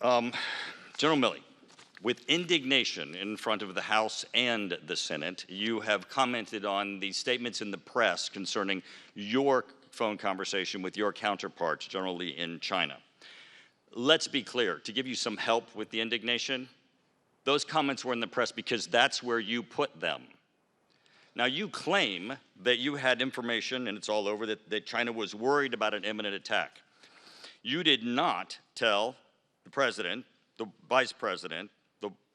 General Milley, with indignation in front of the House and the Senate, you have commented on the statements in the press concerning your phone conversation with your counterpart, General Lee, in China. Let's be clear, to give you some help with the indignation, those comments were in the press because that's where you put them. Now, you claim that you had information, and it's all over, that China was worried about an imminent attack. You did not tell the President, the Vice President,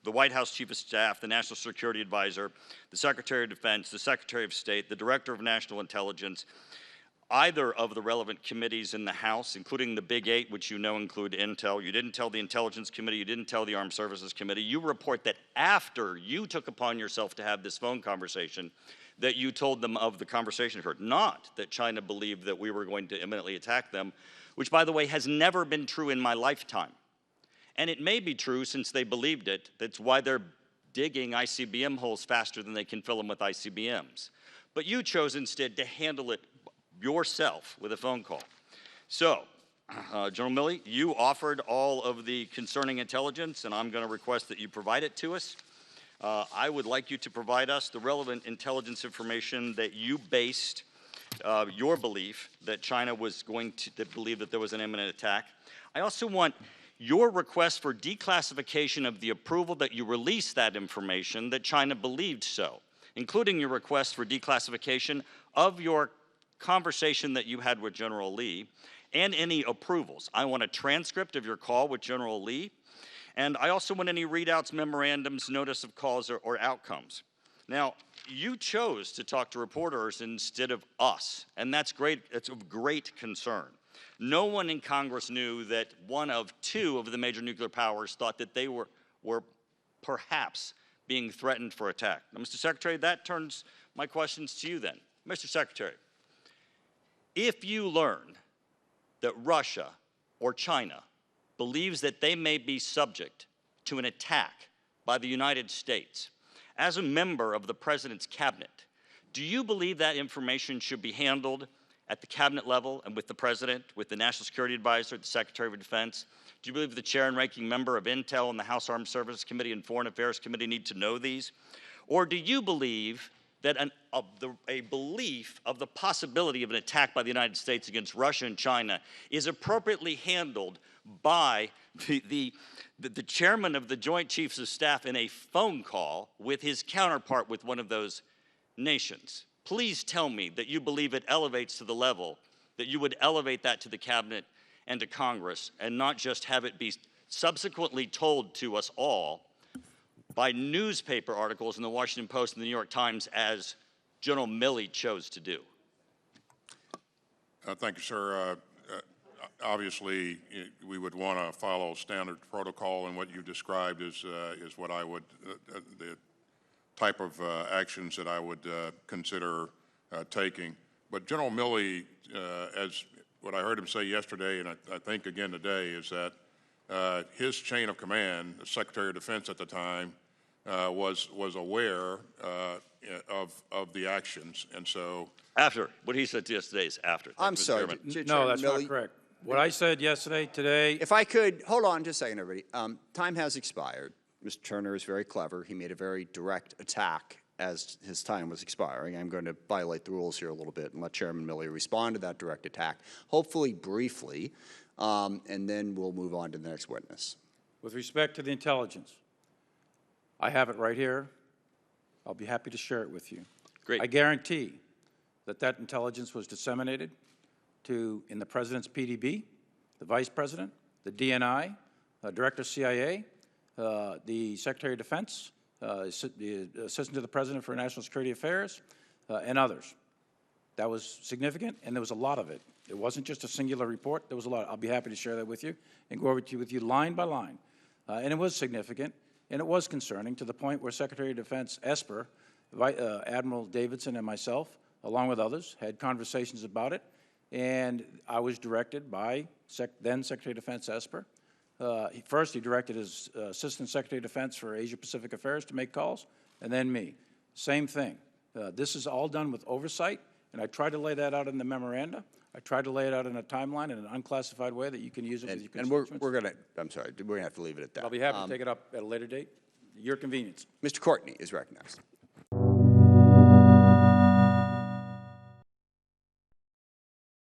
the White House Chief of Staff, the National Security Advisor, the Secretary of Defense, the Secretary of State, the Director of National Intelligence, either of the relevant committees in the House, including the Big Eight, which you know include Intel. You didn't tell the Intelligence Committee. You didn't tell the Armed Services Committee. You report that after you took upon yourself to have this phone conversation, that you told them of the conversation occurred. Not that China believed that we were going to imminently attack them, which, by the way, has never been true in my lifetime. And it may be true since they believed it. That's why they're digging ICBM holes faster than they can fill them with ICBMs. But you chose instead to handle it yourself with a phone call. So, General Milley, you offered all of the concerning intelligence, and I'm going to request that you provide it to us. I would like you to provide us the relevant intelligence information that you based your belief that China was going to believe that there was an imminent attack. I also want your request for declassification of the approval that you release that information that China believed so, including your request for declassification of your conversation that you had with General Lee and any approvals. I want a transcript of your call with General Lee, and I also want any readouts, memorandums, notice of calls, or outcomes. Now, you chose to talk to reporters instead of us, and that's great. It's of great concern. No one in Congress knew that one of two of the major nuclear powers thought that they were perhaps being threatened for attack. Now, Mr. Secretary, that turns my questions to you then. Mr. Secretary, if you learn that Russia or China believes that they may be subject to an attack by the United States, as a member of the President's cabinet, do you believe that information should be handled at the cabinet level and with the President, with the National Security Advisor, the Secretary of Defense? Do you believe the chair and ranking member of Intel and the House Armed Services Committee and Foreign Affairs Committee need to know these? Or do you believe that a belief of the possibility of an attack by the United States against Russia and China is appropriately handled by the chairman of the Joint Chiefs of Staff in a phone call with his counterpart with one of those nations? Please tell me that you believe it elevates to the level that you would elevate that to the cabinet and to Congress and not just have it be subsequently told to us all by newspaper articles in the Washington Post and the New York Times, as General Milley chose to do. Thank you, sir. Obviously, we would want to follow standard protocol, and what you described is what I would, the type of actions that I would consider taking. But General Milley, as what I heard him say yesterday, and I think again today, is that his chain of command, the Secretary of Defense at the time, was aware of the actions, and so after what he said yesterday is after. I'm sorry. No, that's not correct. What I said yesterday, today. If I could, hold on just a second, everybody. Time has expired. Mr. Turner is very clever. He made a very direct attack as his time was expiring. I'm going to violate the rules here a little bit and let Chairman Milley respond to that direct attack, hopefully briefly, and then we'll move on to the next witness. With respect to the intelligence, I have it right here. I'll be happy to share it with you. Great. I guarantee that intelligence was disseminated in the President's PDB, the Vice President, the DNI, Director of CIA, the Secretary of Defense, the Assistant to the President for National Security Affairs, and others. That was significant, and there was a lot of it. It wasn't just a singular report. There was a lot. I'll be happy to share that with you and go over with you line by line. And it was significant, and it was concerning to the point where Secretary of Defense Esper, Admiral Davidson, and myself, along with others, had conversations about it. And I was directed by then Secretary of Defense Esper. First, he directed his Assistant Secretary of Defense for Asia-Pacific Affairs to make calls, and then me. Same thing. This is all done with oversight, and I tried to lay that out in the memoranda. I tried to lay it out in a timeline in an unclassified way that you can use it with your And constituents. we're going to, I'm sorry, we're going to have to leave it at that. I'll be happy to take it up at a later date, your convenience. Mr. Courtney is recognized.